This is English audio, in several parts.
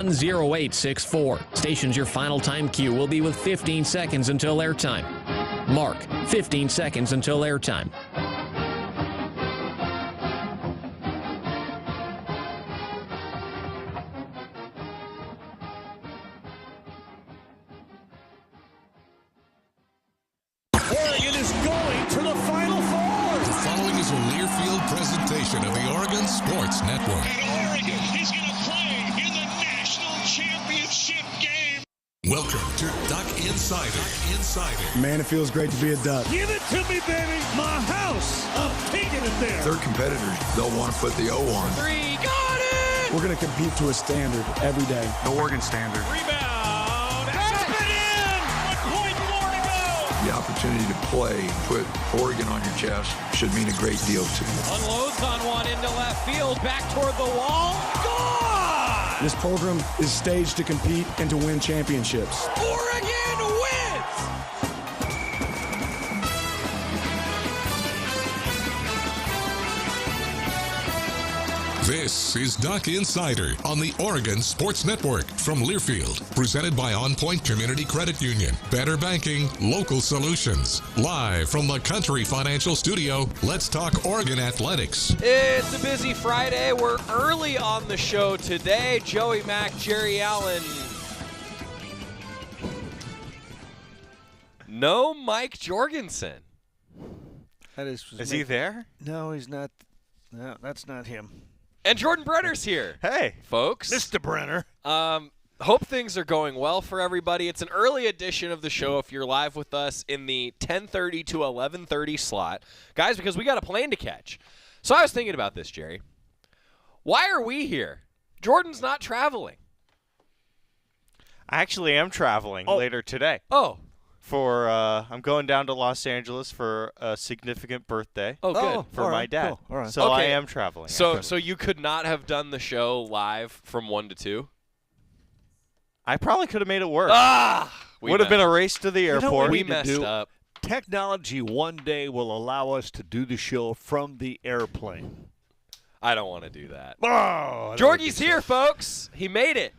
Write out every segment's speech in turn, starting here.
0864. Station's your final time cue will be with 15 seconds until airtime. Mark, 15 seconds until airtime. Oregon is going to the Final Four. The following is a Learfield presentation of the Oregon Sports Network. And Oregon is going to play in the national championship game. Welcome to Duck Insider. Man, it feels great to be a Duck. Give it to me, baby. My house. I'm taking it there. Their competitors don't want to put the O on. Three, got it! We're going to compete to a standard every day. The Oregon standard. Rebound. That's it in. 1 point more to go. The opportunity to play, put Oregon on your chest, should mean a great deal to you. Unloads on one into left field. Back toward the wall. Gone! This program is staged to compete and to win championships. Oregon wins! This is Duck Insider on the Oregon Sports Network from Learfield, presented by On Point Community Credit Union. Better banking, local solutions. Live from the Country Financial Studio, let's talk Oregon athletics. It's a busy Friday. We're early on the show today. Joey Mack, Jerry Allen. No Mike Jorgensen. Is he there? No, he's not. No, that's not him. And Jordan Brenner's here. Hey, folks. Mr. Brenner. Hope things are going well for everybody. It's an early edition of the show if you're live with us in the 10:30 to 11:30 slot. Guys, because we got a plane to catch. So I was thinking about this, Jerry. Why are we here? Jordan's not traveling. I actually am traveling later today. Oh. I'm going down to Los Angeles for a significant birthday. Oh, good. For my dad. Cool. All right. So I Okay. am traveling. So you could not have done the show live from 1 to 2? I probably could have made it work. Would have been a race to the know airport. what We need to messed do? up. Technology one day will allow us to do the show from the airplane. I don't want to do that. Oh, Jorgie's here, folks. He made it.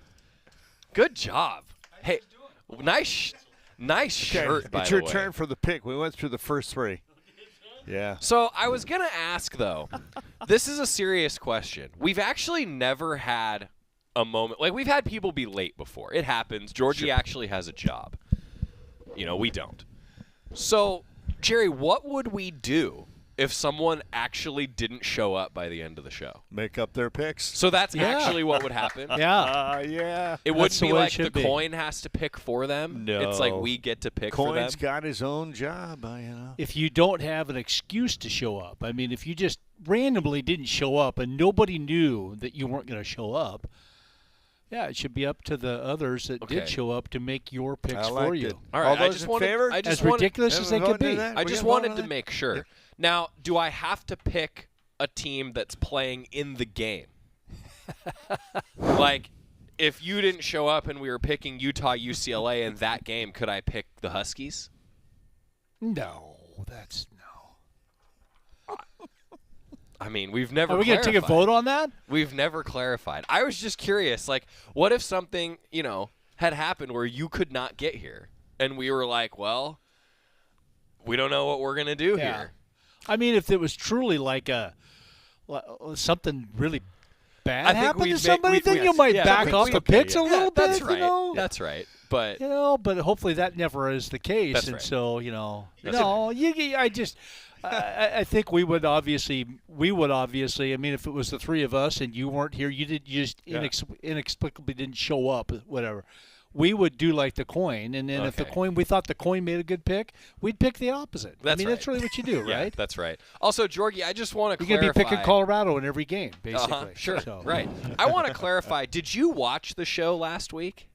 Good job. Hey, nice shirt, by It's the your way. turn for the pick. We went through the first three. Yeah. So I was going to ask, though, this is a serious question. We've actually never had a moment. Like, we've had people be late before. It happens. Georgie actually has a job. We don't. So, Jerry, what would we do if someone actually didn't show up by the end of the show? Make up their picks. So that's actually what would happen? Yeah. It wouldn't be the way it like the should be. coin has to pick for them. No. It's like we get to pick for them. Coin's got his own job, If you don't have an excuse to show up, I mean, if you just randomly didn't show up and nobody knew that you weren't going to show up, yeah, it should be up to the others that did show up to make your picks for you. All right, All those in favor? As ridiculous as they could be. I just wanted to make sure. Yeah. Now, do I have to pick a team that's playing in the game? Like, if you didn't show up and we were picking Utah, UCLA in that game, could I pick the Huskies? No, that's no. I mean, we've never Are we going to take a vote on that? We've never clarified. I was just curious, like, what if something, had happened where you could not get here? And we were like, well, we don't know what we're going to do here. I mean, if it was truly like something really bad happened to somebody, then you might back off the picks a little bit. That's right. That's right. But but hopefully that never is the case. That's and right. so I think we would obviously. I mean, if it was the three of us and you weren't here, you just inexplicably didn't show up. Whatever. We would do like the coin, and then if we thought the coin made a good pick, we'd pick the opposite. That's really what you do, yeah, right? That's right. Also, Georgie, I just want to clarify. You're going to be picking Colorado in every game, basically. Sure, right. I want to clarify, did you watch the show last week?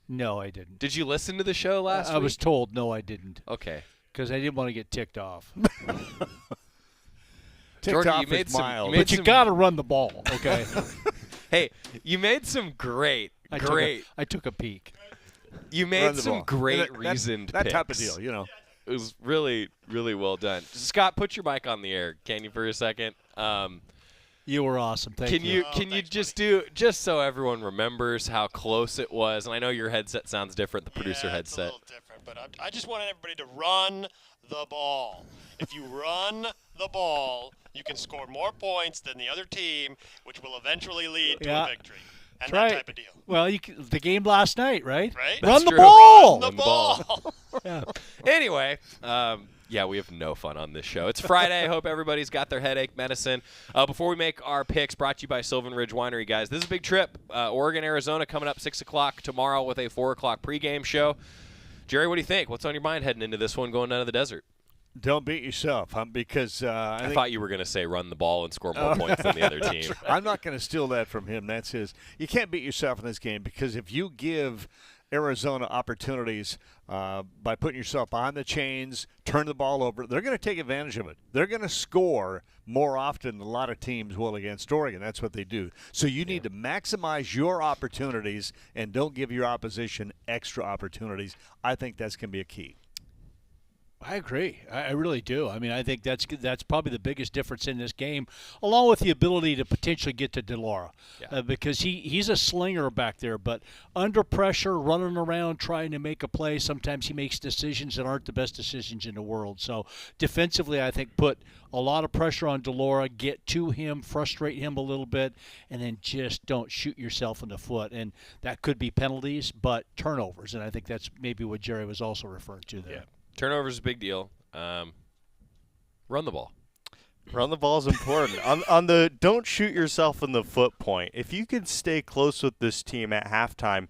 No, I didn't. Did you listen to the show last week? I was told no, I didn't. Okay. Because I didn't want to get ticked off. Georgie, you made some, but you got to run the ball, okay? Hey, you made some great. I took a peek. You made some great reasoned that picks. type of deal, It was really, really well done. Scott, put your mic on the air, can you, for a second? You were awesome. Thank Can you thanks, just so everyone remembers how close it was? And I know your headset sounds different, the producer It's headset. a little different, but I just wanted everybody to run the ball. If you run the ball, you can score more points than the other team, which will eventually lead to a victory. And that type of deal. Well, the game last night, right? Right? Run the true. ball. Run the ball. Yeah. Anyway, yeah, we have no fun on this show. It's Friday. I hope everybody's got their headache medicine. Before we make our picks, brought to you by Sylvan Ridge Winery, guys. This is a big trip. Oregon, Arizona coming up 6 o'clock tomorrow with a 4 o'clock pregame show. Jerry, what do you think? What's on your mind heading into this one going down to the desert? Don't beat yourself, because I thought you were going to say run the ball and score more points than the other team. I'm not going to steal that from him. That's his. You can't beat yourself in this game, because if you give Arizona opportunities by putting yourself on the chains, turn the ball over, they're going to take advantage of it. They're going to score more often than a lot of teams will against Oregon. That's what they do. So you need to maximize your opportunities and don't give your opposition extra opportunities. I think that's going to be a key. I agree. I really do. I mean, I think that's probably the biggest difference in this game, along with the ability to potentially get to DeLaura, because he's a slinger back there. But under pressure, running around, trying to make a play, sometimes he makes decisions that aren't the best decisions in the world. So defensively, I think put a lot of pressure on DeLaura, get to him, frustrate him a little bit, and then just don't shoot yourself in the foot. And that could be penalties, but turnovers. And I think that's maybe what Jerry was also referring to there. Yeah. Turnovers is a big deal. Run the ball. Run the ball is important. on the don't shoot yourself in the foot point, if you can stay close with this team at halftime,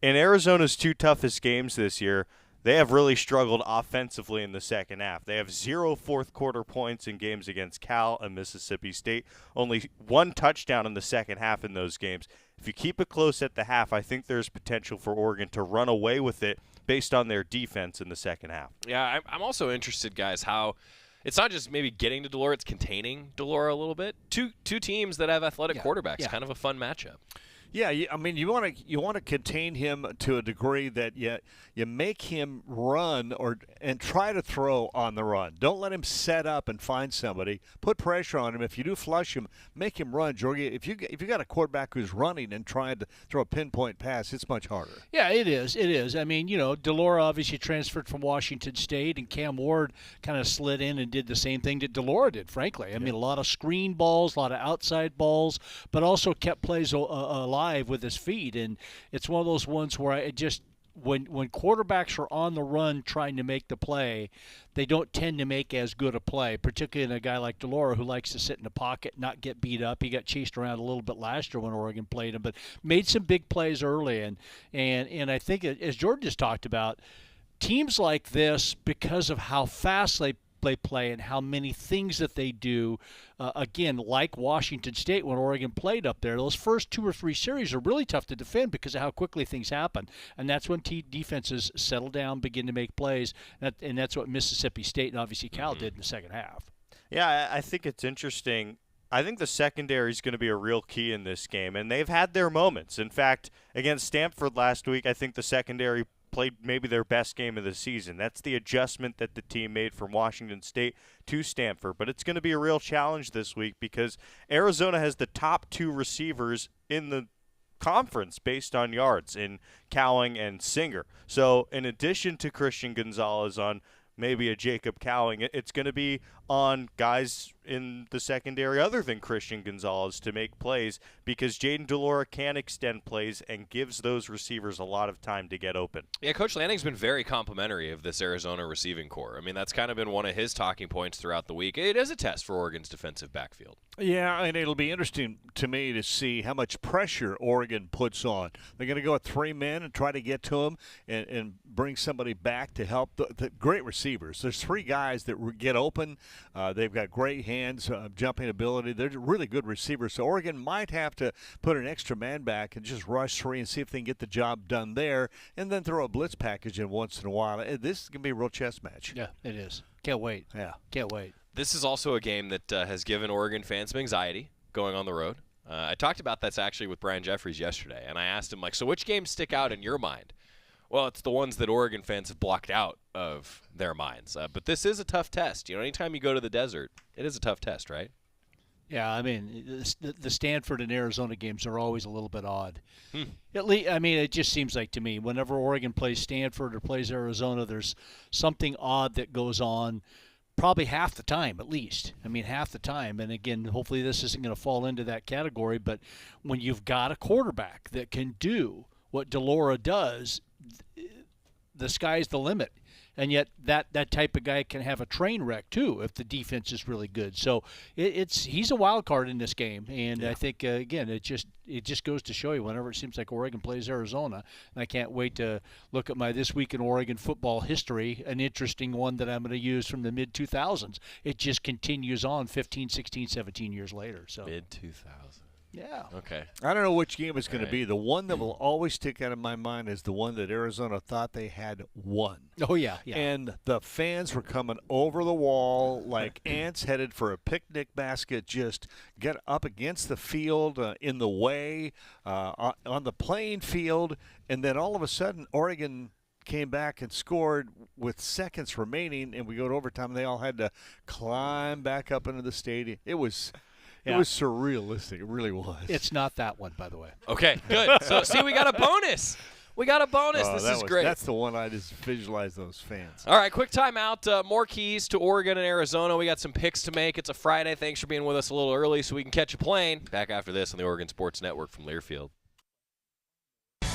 in Arizona's 2 toughest games this year, they have really struggled offensively in the second half. They have 0 fourth-quarter points in games against Cal and Mississippi State, only 1 touchdown in the second half in those games. If you keep it close at the half, I think there's potential for Oregon to run away with it based on their defense in the second half. Yeah, I'm also interested, guys, how it's not just maybe getting to DeLaura, it's containing DeLaura a little bit. Two teams that have athletic quarterbacks, kind of a fun matchup. Yeah, I mean, you want to contain him to a degree that you make him run and try to throw on the run. Don't let him set up and find somebody. Put pressure on him. If you do flush him, make him run. Jorgie, if you got a quarterback who's running and trying to throw a pinpoint pass, it's much harder. Yeah, it is. It is. I mean, DeLaura obviously transferred from Washington State, and Cam Ward kind of slid in and did the same thing that DeLaura did, frankly. I mean, a lot of screen balls, a lot of outside balls, but also kept plays alive with his feet. And it's one of those ones where when quarterbacks are on the run trying to make the play, they don't tend to make as good a play, particularly in a guy like DeLaura who likes to sit in the pocket, not get beat up. He got chased around a little bit last year when Oregon played him, but made some big plays early. And I think, as Jordan just talked about, teams like this, because of how fast they play and how many things that they do, again, like Washington State when Oregon played up there, those first 2 or 3 series are really tough to defend because of how quickly things happen. And that's when defenses settle down, begin to make plays, and that's what Mississippi State and obviously Cal did in the second half. Yeah, I think it's interesting. I think the secondary is going to be a real key in this game, and they've had their moments. In fact, against Stanford last week, I think the secondary played maybe their best game of the season. That's the adjustment that the team made from Washington State to Stanford. But it's going to be a real challenge this week because Arizona has the top 2 receivers in the conference based on yards in Cowing and Singer. So in addition to Christian Gonzalez on maybe a Jacob Cowing, it's going to be on guys in the secondary other than Christian Gonzalez to make plays because Jaden DeLaura can extend plays and gives those receivers a lot of time to get open. Yeah, Coach Lanning's been very complimentary of this Arizona receiving core. I mean, that's kind of been one of his talking points throughout the week. It is a test for Oregon's defensive backfield. Yeah, and it'll be interesting to me to see how much pressure Oregon puts on. They're going to go with 3 men and try to get to them and bring somebody back to help the great receivers. There's 3 guys that get open. They've got great hands, jumping ability. They're really good receivers. So Oregon might have to put an extra man back and just rush 3 and see if they can get the job done there and then throw a blitz package in once in a while. This is going to be a real chess match. Yeah, it is. Can't wait. Yeah. Can't wait. This is also a game that has given Oregon fans some anxiety going on the road. I talked about this actually with Brian Jeffries yesterday, and I asked him, so which games stick out in your mind? Well, it's the ones that Oregon fans have blocked out of their minds. But this is a tough test. Anytime you go to the desert, it is a tough test, right? Yeah, I mean, the Stanford and Arizona games are always a little bit odd. At least, I mean, it just seems like to me, whenever Oregon plays Stanford or plays Arizona, there's something odd that goes on probably half the time at least. I mean, half the time. And again, hopefully this isn't going to fall into that category, but when you've got a quarterback that can do what DeLora does, the sky's the limit. And yet that type of guy can have a train wreck too if the defense is really good. So he's a wild card in this game, and I think again it just goes to show you whenever it seems like Oregon plays Arizona, and I can't wait to look at my This Week in Oregon football history, an interesting one that I'm going to use from the mid 2000s. It just continues on 15, 16, 17 years later. So mid 2000s. Yeah. Okay. I don't know which game it's going to be. The one that will always stick out of my mind is the one that Arizona thought they had won. Oh, yeah. And the fans were coming over the wall like ants headed for a picnic basket, just get up against the field, in the way, on the playing field. And then all of a sudden, Oregon came back and scored with seconds remaining, and we go to overtime. They all had to climb back up into the stadium. It was surrealistic. It really was. It's not that one, by the way. Okay, good. So, see, we got a bonus. This is great. That's the one I just visualized those fans. All right, quick timeout. More keys to Oregon and Arizona. We got some picks to make. It's a Friday. Thanks for being with us a little early so we can catch a plane. Back after this on the Oregon Sports Network from Learfield.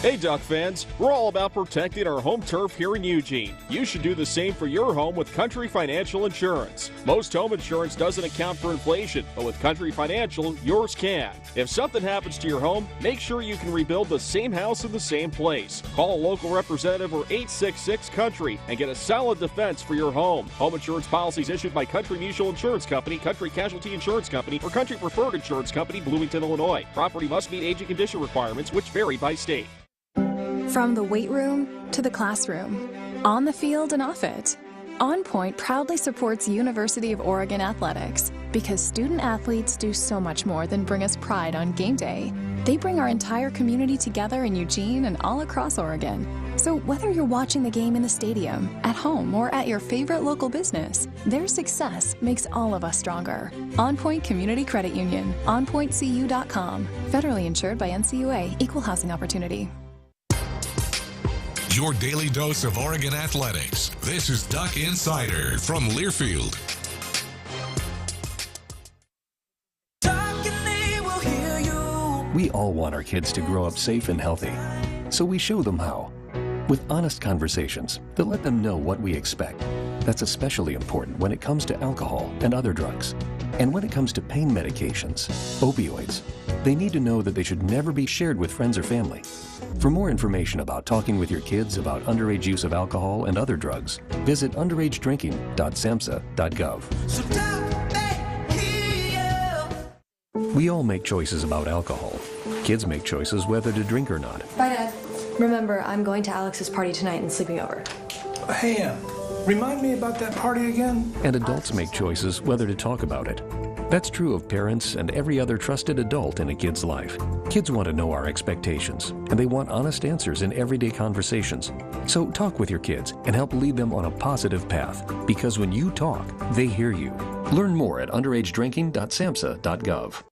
Hey Duck fans, we're all about protecting our home turf here in Eugene. You should do the same for your home with Country Financial Insurance. Most home insurance doesn't account for inflation, but with Country Financial, yours can. If something happens to your home, make sure you can rebuild the same house in the same place. Call a local representative or 866-COUNTRY and get a solid defense for your home. Home insurance policies issued by Country Mutual Insurance Company, Country Casualty Insurance Company, or Country Preferred Insurance Company, Bloomington, Illinois. Property must meet age and condition requirements, which vary by state. From the weight room to the classroom, on the field and off it, On Point proudly supports University of Oregon athletics because student athletes do so much more than bring us pride on game day. They bring our entire community together in Eugene and all across Oregon. So whether you're watching the game in the stadium, at home, or at your favorite local business, their success makes all of us stronger. On Point Community Credit Union, onpointcu.com. Federally insured by NCUA, Equal Housing Opportunity. Your daily dose of Oregon athletics. This is Duck Insider from Learfield. We all want our kids to grow up safe and healthy, so we show them how. With honest conversations that let them know what we expect. That's especially important when it comes to alcohol and other drugs. And when it comes to pain medications, opioids, they need to know that they should never be shared with friends or family. For more information about talking with your kids about underage use of alcohol and other drugs, visit underagedrinking.samhsa.gov. We all make choices about alcohol. Kids make choices whether to drink or not. Bye, Dad. Remember, I'm going to Alex's party tonight and sleeping over. Hey, remind me about that party again? And adults make choices whether to talk about it. That's true of parents and every other trusted adult in a kid's life. Kids want to know our expectations, and they want honest answers in everyday conversations. So talk with your kids and help lead them on a positive path, because when you talk, they hear you. Learn more at underagedrinking.samhsa.gov.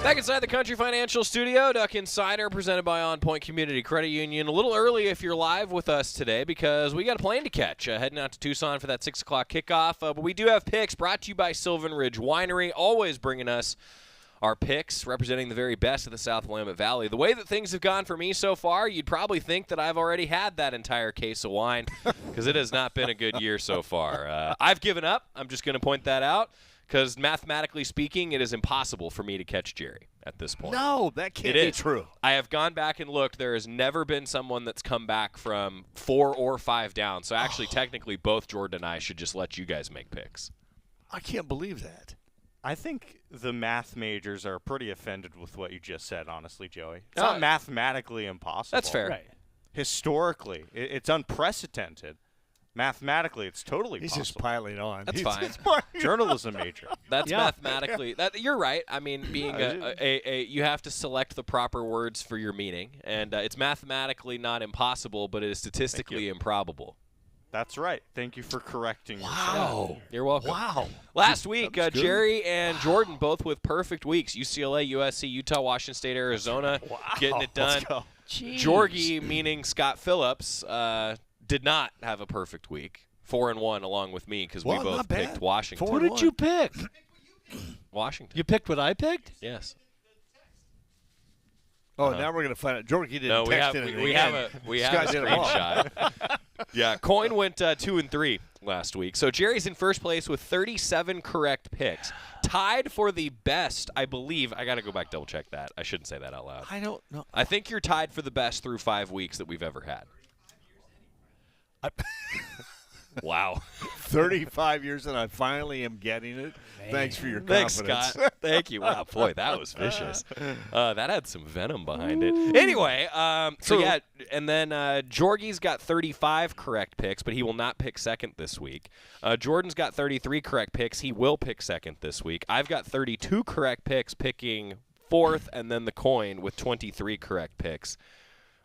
Back inside the Country Financial Studio, Duck Insider presented by On Point Community Credit Union. A little early if you're live with us today because we got a plane to catch. Heading out to Tucson for that 6 o'clock kickoff. But we do have picks brought to you by Sylvan Ridge Winery, always bringing us our picks, representing the very best of the South Willamette Valley. The way that things have gone for me so far, you'd probably think that I've already had that entire case of wine because it has not been a good year so far. I've given up. I'm just going to point that out. Because mathematically speaking, it is impossible for me to catch Jerry at this point. No, that can't be true. I have gone back and looked. There has never been someone that's come back from 4 or 5 down. So actually, technically, both Jordan and I should just let you guys make picks. I can't believe that. I think the math majors are pretty offended with what you just said, honestly, Joey. It's not mathematically impossible. That's fair. Right. Historically, it's unprecedented. Mathematically, it's totally He's possible. just piling on. That's He's fine. Journalism major. That's mathematically. You're right. I mean, being you have to select the proper words for your meaning, and it's mathematically not impossible, but it is statistically improbable. That's right. Thank you for correcting Wow. yourself. You're welcome. Wow. Last week, Jerry and Jordan both with perfect weeks. UCLA, USC, Utah, Washington State, Arizona, getting it done. Let's go. Jorgie, meaning Scott Phillips, did not have a perfect week. 4-1 along with me because we both picked Washington. Who did you pick? Washington. You picked what I picked? Yes. Oh, now we're going to find out. Jorgie didn't No, text we it. have a screenshot. Yeah, Coin went 2-3 last week. So Jerry's in first place with 37 correct picks. Tied for the best, I believe. I got to go back double check that. I shouldn't say that out loud. I don't know. I think you're tied for the best through 5 weeks that we've ever had. Wow. 35 years and I finally am getting it. Man. Thanks for your confidence. Thanks, Scott. Thank you. Wow, boy, that was vicious. That had some venom behind it. Anyway, so yeah, and then Jorgie's got 35 correct picks, but he will not pick second this week. Jordan's got 33 correct picks. He will pick second this week. I've got 32 correct picks, picking fourth, and then the Coin with 23 correct picks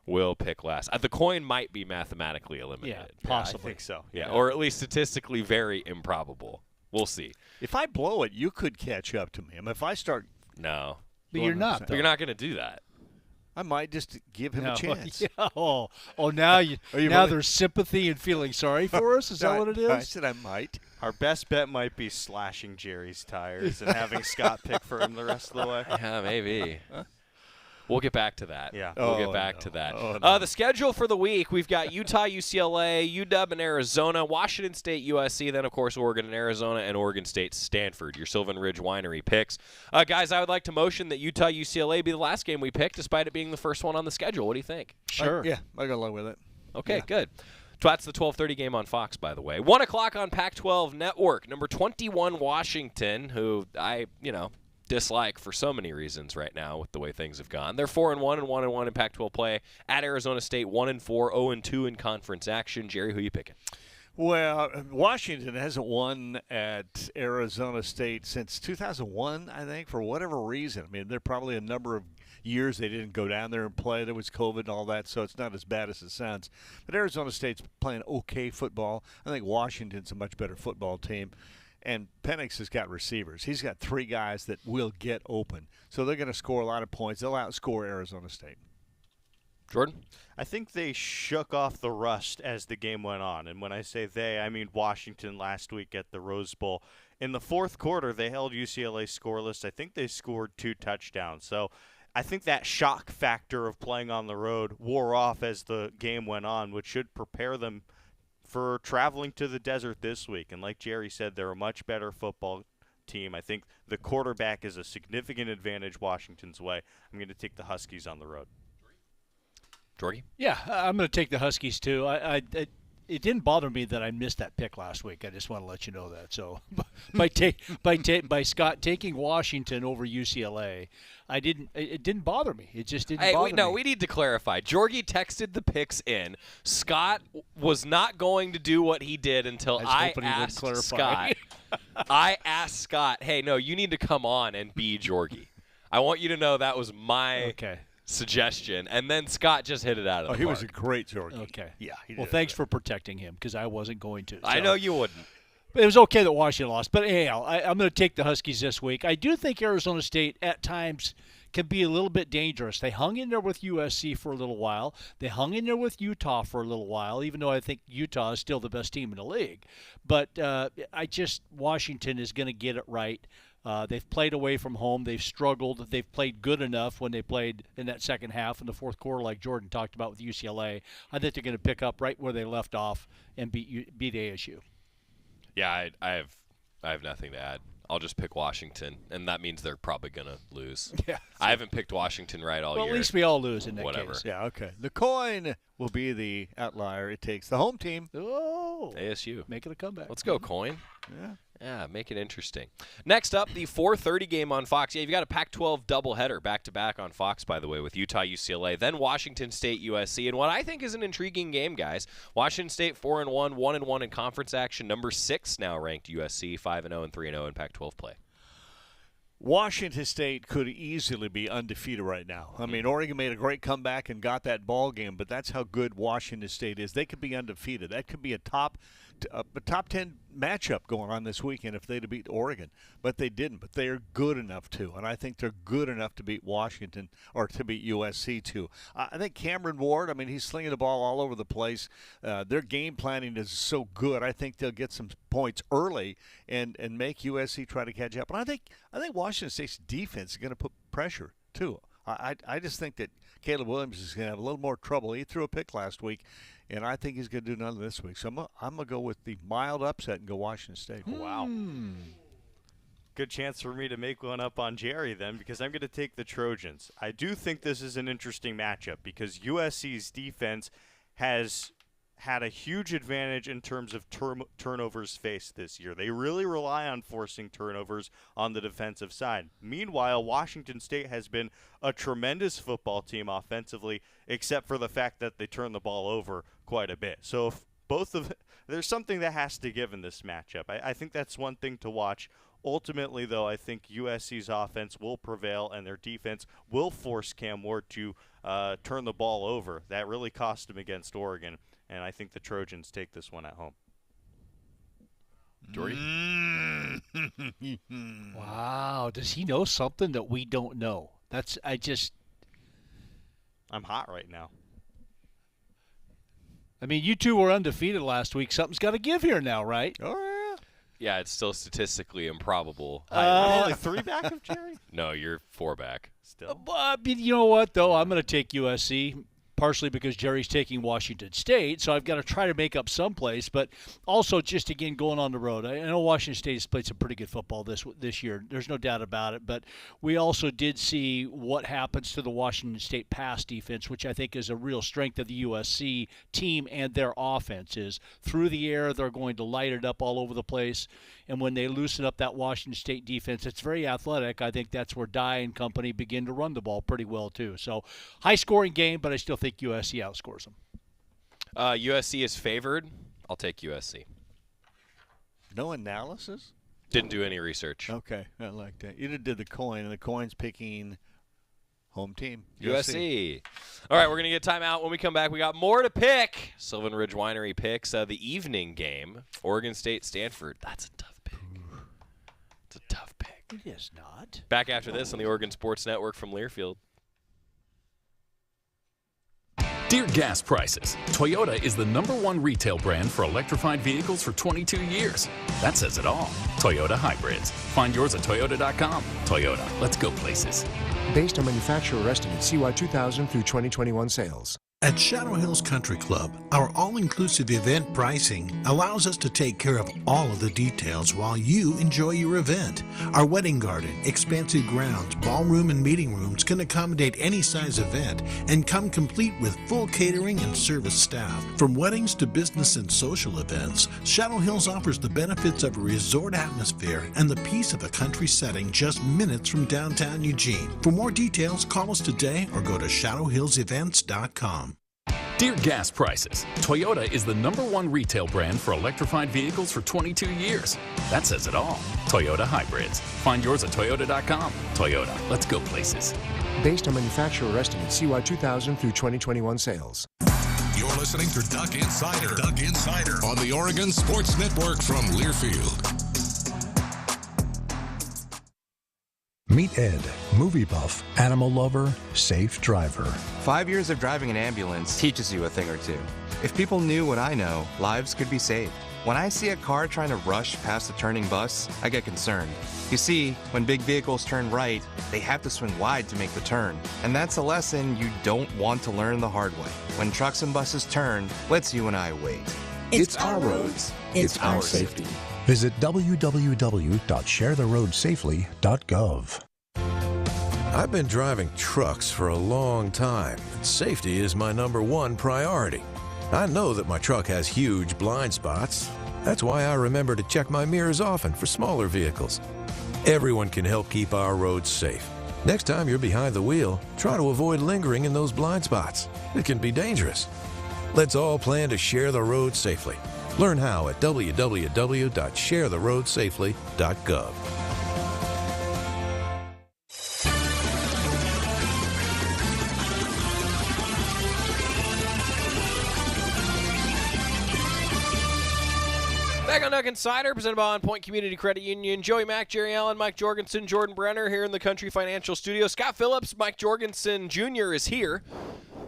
will pick last. The Coin might be mathematically eliminated. Yeah, possibly. I think so. Yeah, or at least statistically very improbable. We'll see. If I blow it, you could catch up to me. I mean, if I start. No. But you're not. But you're not going to do that. I might just give him a chance. Yeah. Oh, now there's sympathy and feeling sorry for us? Is that what it is? I said I might. Our best bet might be slashing Jerry's tires and having Scott pick for him the rest of the way. Yeah, maybe. We'll get back to that. Yeah. We'll get back to that. Oh, no. The schedule for the week, we've got Utah, UCLA, UW, and Arizona, Washington State, USC, then, of course, Oregon and Arizona, and Oregon State, Stanford, your Sylvan Ridge Winery picks. Guys, I would like to motion that Utah, UCLA be the last game we pick, despite it being the first one on the schedule. What do you think? Sure. I go along with it. Okay, good. That's the 12:30 game on Fox, by the way. 1 o'clock on Pac-12 Network. Number 21, Washington, who I dislike for so many reasons right now with the way things have gone. They're 4-1 and 1-1 in Pac-12 play. At Arizona State, 1-4, 0-2 in conference action. Jerry, who you picking? Well, Washington hasn't won at Arizona State since 2001, I think, for whatever reason. I mean, there are probably a number of years they didn't go down there and play. There was COVID and all that, so it's not as bad as it sounds. But Arizona State's playing okay football. I think Washington's a much better football team. And Penix has got receivers. He's got 3 guys that will get open. So they're going to score a lot of points. They'll outscore Arizona State. Jordan? I think they shook off the rust as the game went on. And when I say they, I mean Washington last week at the Rose Bowl. In the fourth quarter, they held UCLA scoreless. I think they scored 2 touchdowns. So I think that shock factor of playing on the road wore off as the game went on, which should prepare them for traveling to the desert this week. And like Jerry said, they're a much better football team. I think the quarterback is a significant advantage Washington's way. I'm going to take the Huskies on the road. Jorgie? Yeah, I'm going to take the Huskies too. It didn't bother me that I missed that pick last week. I just want to let you know that. So by Scott taking Washington over UCLA, it didn't bother me. It just didn't bother me. No, we need to clarify. Jorgie texted the picks in. Scott was not going to do what he did until I asked Scott. I asked Scott, hey, no, you need to come on and be Jorgie. I want you to know that was my suggestion. And then Scott just hit it out of the park. He was a great Jorgie. Okay. Yeah. Well, thanks for protecting him because I wasn't going to. So. I know you wouldn't. It was okay that Washington lost. But anyhow, I'm going to take the Huskies this week. I do think Arizona State at times can be a little bit dangerous. They hung in there with USC for a little while. They hung in there with Utah for a little while, even though I think Utah is still the best team in the league. But Washington is going to get it right. They've played away from home. They've struggled. They've played good enough when they played in that second half in the fourth quarter, like Jordan talked about with UCLA. I think they're going to pick up right where they left off and beat ASU. Yeah, I have nothing to add. I'll just pick Washington, and that means they're probably going to lose. Yeah. I haven't picked Washington right all year. Well, at least we all lose in that Whatever. case. Yeah, okay. The Coin will be the outlier. It takes the home team. Oh. ASU. Making a comeback. Let's go, Coin. Yeah. Yeah, make it interesting. Next up, the 4:30 game on Fox. Yeah, you've got a Pac-12 doubleheader back-to-back on Fox, by the way, with Utah, UCLA, then Washington State, USC. And what I think is an intriguing game, guys. Washington State 4-1, 1-1 in conference action. Number 6 now ranked USC, 5-0 and 3-0 in Pac-12 play. Washington State could easily be undefeated right now. I mean, Oregon made a great comeback and got that ball game, but that's how good Washington State is. They could be undefeated. That could be a top 10 matchup going on this weekend if they'd have beat Oregon, but they didn't. But they are good enough to, and I think they're good enough to beat Washington or to beat USC too. I think Cameron Ward, I mean, he's slinging the ball all over the place. Their game planning is so good. I think they'll get some points early and make USC try to catch up. And I think Washington State's defense is going to put pressure too. I just think that Caleb Williams is going to have a little more trouble. He threw a pick last week, and I think he's going to do none this week. So I'm going to go with the mild upset and go Washington State. Wow. Good chance for me to make one up on Jerry then, because I'm going to take the Trojans. I do think this is an interesting matchup because USC's defense has had a huge advantage in terms of turnovers faced this year. They really rely on forcing turnovers on the defensive side. Meanwhile, Washington State has been a tremendous football team offensively, except for the fact that they turn the ball over quite a bit. So if there's something that has to give in this matchup. I think that's one thing to watch. Ultimately, though, I think USC's offense will prevail and their defense will force Cam Ward to turn the ball over. That really cost him against Oregon. And I think the Trojans take this one at home. Jordy? Wow. Does he know something that we don't know? I'm hot right now. I mean, you two were undefeated last week. Something's got to give here now, right? Oh, yeah. Yeah, it's still statistically improbable. I'm only 3 back of Jerry? No, you're 4 back. Still. You know what, though? I'm going to take USC. Partially because Jerry's taking Washington State, so I've got to try to make up someplace. But also, just again going on the road, I know Washington State has played some pretty good football this year. There's no doubt about it. But we also did see what happens to the Washington State pass defense, which I think is a real strength of the USC team and their offense. Is through the air, they're going to light it up all over the place. And when they loosen up that Washington State defense, it's very athletic. I think that's where Dye and company begin to run the ball pretty well too. So high-scoring game, but I still think USC outscores them. USC is favored. I'll take USC. No analysis? Didn't do any research. Okay, I like that. You did the coin, and the coin's picking home team. USC. All right, we're going to get timeout. When we come back, we got more to pick. Sylvan Ridge Winery picks the evening game. Oregon State, Stanford. That's a tough pick. It's a tough pick. It is not. Back after this on the Oregon Sports Network from Learfield. Dear gas prices, Toyota is the #1 retail brand for electrified vehicles for 22 years. That says it all. Toyota hybrids. Find yours at toyota.com. Toyota, let's go places. Based on manufacturer estimate CY 2000 through 2021 sales. At Shadow Hills Country Club, our all-inclusive event pricing allows us to take care of all of the details while you enjoy your event. Our wedding garden, expansive grounds, ballroom, and meeting rooms can accommodate any size event and come complete with full catering and service staff. From weddings to business and social events, Shadow Hills offers the benefits of a resort atmosphere and the peace of a country setting just minutes from downtown Eugene. For more details, call us today or go to shadowhillsevents.com. Dear gas prices, Toyota is the #1 retail brand for electrified vehicles for 22 years. That says it all. Toyota hybrids. Find yours at toyota.com. Toyota, let's go places. Based on manufacturer estimate CY 2000 through 2021 sales. You're listening to Duck Insider. Duck Insider on the Oregon Sports Network from Learfield. Meet Ed, movie buff, animal lover, safe driver. 5 years of driving an ambulance teaches you a thing or two. If people knew what I know, lives could be saved. When I see a car trying to rush past a turning bus, I get concerned. You see, when big vehicles turn right, they have to swing wide to make the turn. And that's a lesson you don't want to learn the hard way. When trucks and buses turn, let's you and I wait. It's our roads. It's our safety. Visit www.sharetheroadsafely.gov. I've been driving trucks for a long time, and safety is my #1 priority. I know that my truck has huge blind spots, That's why I remember to check my mirrors often for smaller vehicles. Everyone can help keep our roads safe. Next time you're behind the wheel, try to avoid lingering in those blind spots. It can be dangerous. Let's all plan to share the road safely. Learn how at www.sharetheroadsafely.gov. Back on Duck Insider, presented by On Point Community Credit Union. Joey Mack, Jerry Allen, Mike Jorgensen, Jordan Brenner here in the Country Financial Studio. Scott Phillips, Mike Jorgensen Jr. is here.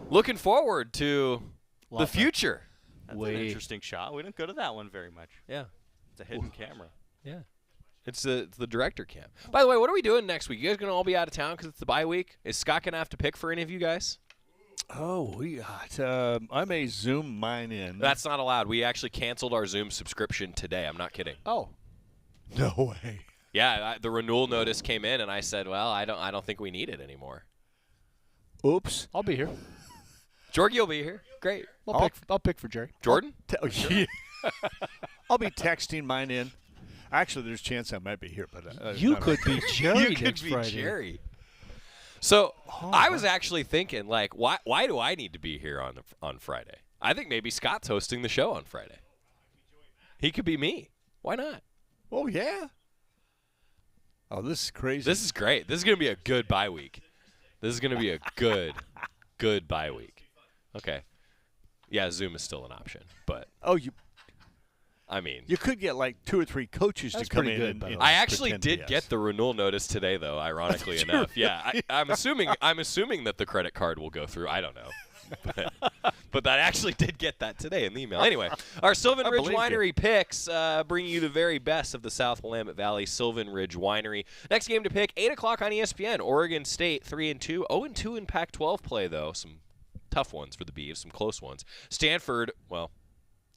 Looking forward to the future. That's an interesting shot. We didn't go to that one very much. Yeah. It's a hidden camera. Yeah. It's the director cam. By the way, what are we doing next week? You guys going to all be out of town because it's the bye week? Is Scott going to have to pick for any of you guys? Oh, we got. I may Zoom mine in. That's not allowed. We actually canceled our Zoom subscription today. I'm not kidding. Oh, no way. Yeah, the renewal notice came in, and I said, "Well, I don't think we need it anymore." Oops. I'll be here. Jorgie will be here. Great. I'll pick for Jerry. Jordan? I'll be texting mine in. Actually, there's a chance I might be here, but you could be Jerry you next could be Friday. Jerry. So I was actually thinking, like, why do I need to be here on Friday? I think maybe Scott's hosting the show on Friday. He could be me. Why not? Oh, yeah. Oh, this is crazy. This is great. This is going to be a good bye week. This is going to be a good bye week. Okay. Yeah, Zoom is still an option, but I mean, you could get like 2 or 3 coaches to come in. I actually did get the renewal notice today, though. Ironically enough, yeah. I'm assuming that the credit card will go through. I don't know, but I actually did get that today in the email. Anyway, our Sylvan Ridge Winery picks bringing you the very best of the South Willamette Valley. Sylvan Ridge Winery. Next game to pick 8:00 on ESPN. Oregon State 3-2, 0-2 in Pac-12 play though. Some tough ones for the Beavs, some close ones. Stanford, well,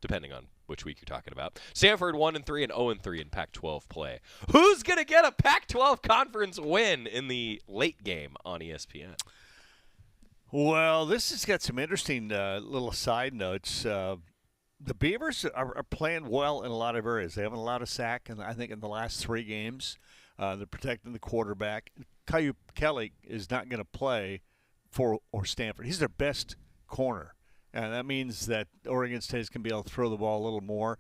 depending on which week you're talking about. Stanford 1-3 and 0-3 in Pac-12 play. Who's going to get a Pac-12 conference win in the late game on ESPN? Well, this has got some interesting little side notes. The Beavers are playing well in a lot of areas. They haven't allowed a sack, and I think in the last 3 games, they're protecting the quarterback. Caillou Kelly is not going to play for Stanford. He's their best corner. And that means that Oregon State is going to be able to throw the ball a little more.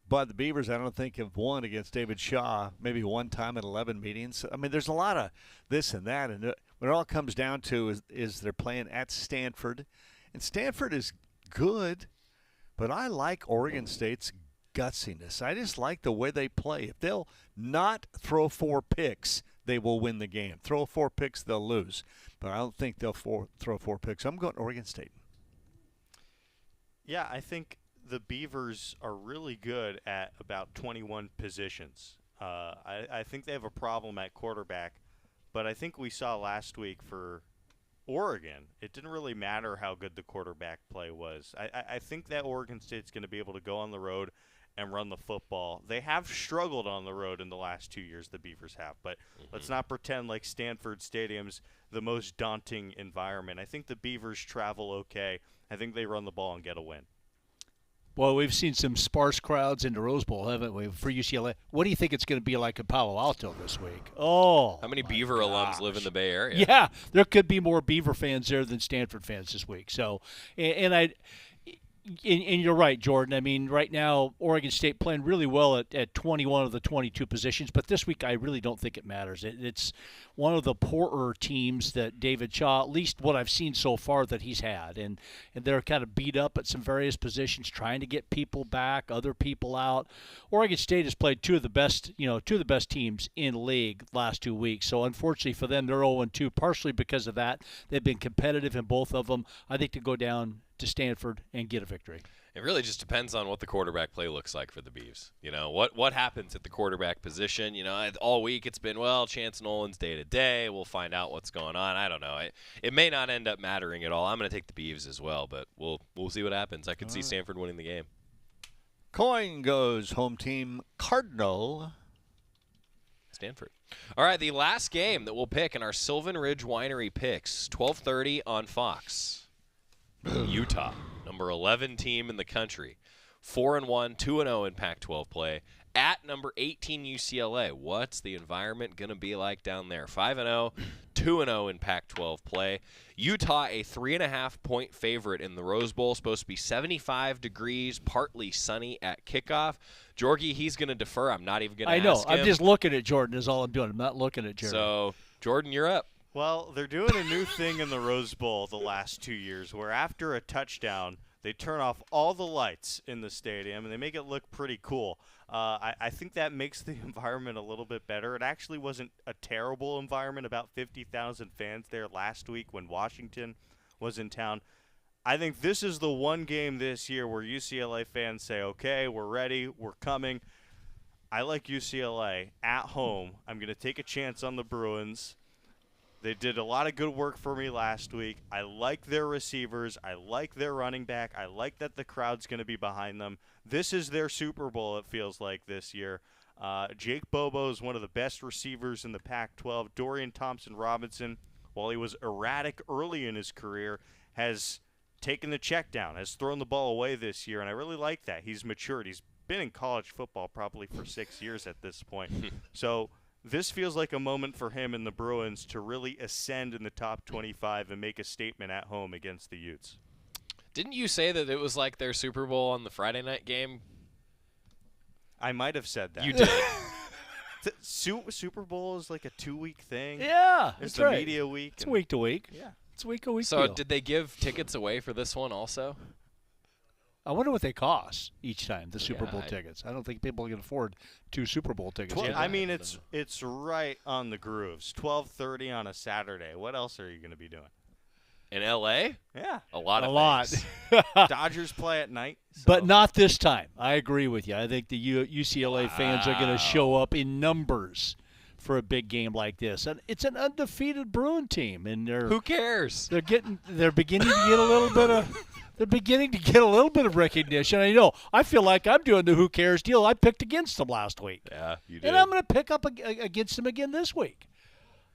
But the Beavers, I don't think, have won against David Shaw maybe one time in 11 meetings. I mean, there's a lot of this and that. And what it all comes down to is they're playing at Stanford. And Stanford is good, but I like Oregon State's gutsiness. I just like the way they play. If they'll not throw 4 picks, they will win the game. Throw 4 picks, they'll lose. But I don't think they'll throw 4 picks. I'm going Oregon State. Yeah, I think the Beavers are really good at about 21 positions. I think they have a problem at quarterback, but I think we saw last week for Oregon, it didn't really matter how good the quarterback play was. I think that Oregon State's going to be able to go on the road and run the football. They have struggled on the road in the last 2 years, the Beavers have, but let's not pretend like Stanford Stadium's the most daunting environment. I think the Beavers travel okay. I think they run the ball and get a win. Well, we've seen some sparse crowds in the Rose Bowl, haven't we, for UCLA? What do you think it's going to be like in Palo Alto this week? Oh, how many Beaver alums live in the Bay Area? Yeah, there could be more Beaver fans there than Stanford fans this week. So, and you're right, Jordan. I mean, right now, Oregon State playing really well at 21 of the 22 positions, but this week I really don't think it matters. It's one of the poorer teams that David Shaw, at least what I've seen so far, that he's had. And they're kind of beat up at some various positions, trying to get people back, other people out. Oregon State has played two of the best teams in the league last 2 weeks. So, unfortunately for them, they're 0-2, partially because of that. They've been competitive in both of them. I think to go down to Stanford and get a victory. It really just depends on what the quarterback play looks like for the Beavs. You know, what happens at the quarterback position. You know, all week it's been, well, Chance Nolan's day to day. We'll find out what's going on. I don't know. It may not end up mattering at all. I'm going to take the Beavs as well, but we'll see what happens. I could see Stanford winning the game. Coin goes home team Cardinal. Stanford. All right, the last game that we'll pick in our Sylvan Ridge Winery picks, 12:30 on Fox. Utah, number 11 team in the country. 4-1, 2-0 in Pac-12 play. At number 18 UCLA, what's the environment going to be like down there? 5-0, 2-0 in Pac-12 play. Utah, a 3.5-point favorite in the Rose Bowl, supposed to be 75 degrees, partly sunny at kickoff. Jorgie, he's going to defer. I'm not even going to ask him. I'm just looking at Jordan is all I'm doing. I'm not looking at Jerry. So, Jordan, you're up. Well, they're doing a new thing in the Rose Bowl the last 2 years where after a touchdown, they turn off all the lights in the stadium, and they make it look pretty cool. I think that makes the environment a little bit better. It actually wasn't a terrible environment, about 50,000 fans there last week when Washington was in town. I think this is the one game this year where UCLA fans say, okay, we're ready, we're coming. I like UCLA at home. I'm going to take a chance on the Bruins. They did a lot of good work for me last week. I like their receivers. I like their running back. I like that the crowd's going to be behind them. This is their Super Bowl, it feels like, this year. Jake Bobo is one of the best receivers in the Pac-12. Dorian Thompson-Robinson, while he was erratic early in his career, has taken the check down, has thrown the ball away this year, and I really like that. He's matured. He's been in college football probably for 6 years at this point. So this feels like a moment for him and the Bruins to really ascend in the top 25 and make a statement at home against the Utes. Didn't you say that it was like their Super Bowl on the Friday night game? I might have said that. You did. Super Bowl is like a 2-week thing. Yeah, it's right. Media week. It's week to week. Yeah. It's week to week. So deal. did they give tickets away for this one also? I wonder what they cost each time, the Super Bowl tickets. I don't think people can afford 2 Super Bowl tickets. I mean, it's right on the grooves. 12:30 on a Saturday. What else are you going to be doing? In L.A.? Yeah. A lot. Dodgers play at night. So. But not this time. I agree with you. I think the UCLA fans are going to show up in numbers for a big game like this. And it's an undefeated Bruin team, and who cares? They're beginning to get a little bit of they're beginning to get a little bit of recognition. I know. I feel like I'm doing the who cares deal. I picked against them last week. Yeah, you did. And I'm going to pick up against them again this week.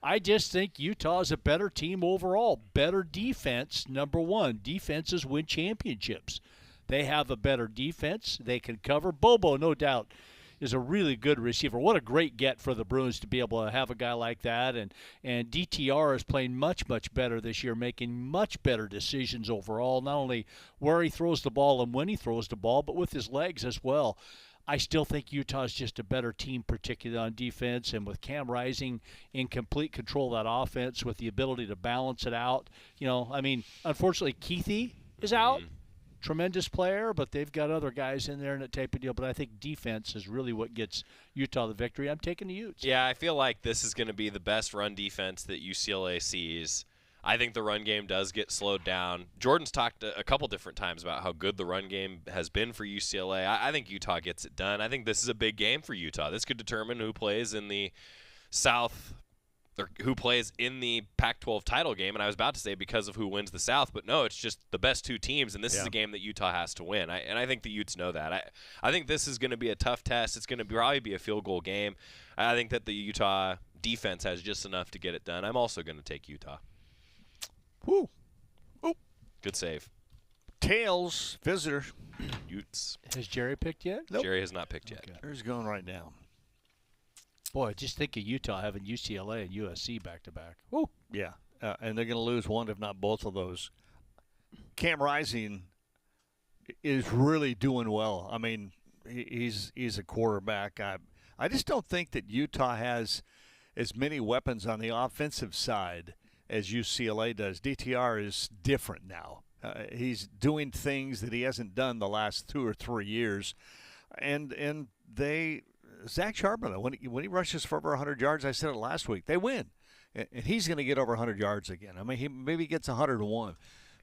I just think Utah is a better team overall. Better defense, number one. Defenses win championships. They have a better defense. They can cover. Bobo, no doubt, is a really good receiver. What a great get for the Bruins to be able to have a guy like that. And DTR is playing much, much better this year, making much better decisions overall, not only where he throws the ball and when he throws the ball, but with his legs as well. I still think Utah is just a better team, particularly on defense, and with Cam Rising in complete control of that offense with the ability to balance it out. You know, I mean, unfortunately, Keithy is out. Tremendous player, but they've got other guys in there in that type of deal. But I think defense is really what gets Utah the victory. I'm taking the Utes. Yeah, I feel like this is going to be the best run defense that UCLA sees. I think the run game does get slowed down. Jordan's talked a couple different times about how good the run game has been for UCLA. I think Utah gets it done. I think this is a big game for Utah. This could determine who plays in the South or who plays in the Pac-12 title game. And I was about to say because of who wins the South, but no, it's just the best 2 teams, and this is a game that Utah has to win. And I think the Utes know that. I think this is going to be a tough test. It's going to probably be a field goal game. I think that the Utah defense has just enough to get it done. I'm also going to take Utah. Woo. Oh. Good save. Tails, visitor. Utes. Has Jerry picked yet? Nope. Jerry has not picked yet. He's going right now. Boy, just think of Utah having UCLA and USC back-to-back. Woo. Yeah, and they're going to lose one, if not both of those. Cam Rising is really doing well. I mean, he's a quarterback. I just don't think that Utah has as many weapons on the offensive side as UCLA does. DTR is different now. He's doing things that he hasn't done the last 2 or 3 years. And Zach Charbonneau, when he rushes for over 100 yards, I said it last week, they win. And he's going to get over 100 yards again. I mean, he maybe gets 101.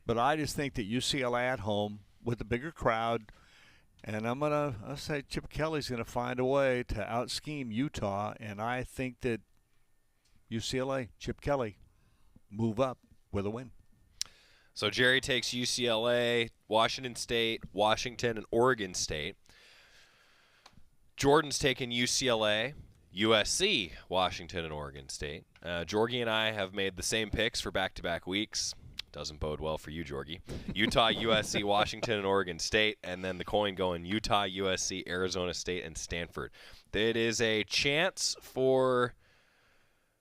But I just think that UCLA at home with a bigger crowd, and I'll say Chip Kelly's going to find a way to out-scheme Utah, and I think that UCLA, Chip Kelly, move up with a win. So Jerry takes UCLA, Washington State, Washington, and Oregon State. Jordan's taken UCLA, USC, Washington, and Oregon State. Jorgie and I have made the same picks for back-to-back weeks. Doesn't bode well for you, Jorgie. Utah, USC, Washington, and Oregon State, and then the coin going Utah, USC, Arizona State, and Stanford. It is a chance for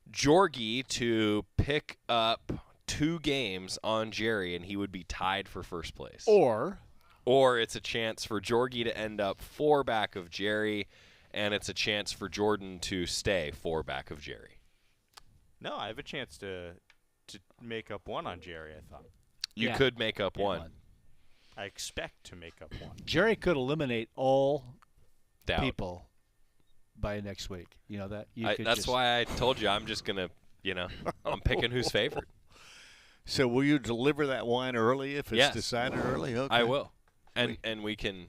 Jorgie to pick up 2 games on Jerry, and he would be tied for first place. Or it's a chance for Jorgie to end up 4 back of Jerry, and it's a chance for Jordan to stay 4 back of Jerry. No, I have a chance to make up 1 on Jerry, I thought. You could make up 1. I expect to make up 1. Jerry could eliminate all Doubt. people by next week. You know that? That's why I told you I'm just going to, I'm picking who's favored. So will you deliver that wine early if it's decided early? Okay. I will. And we can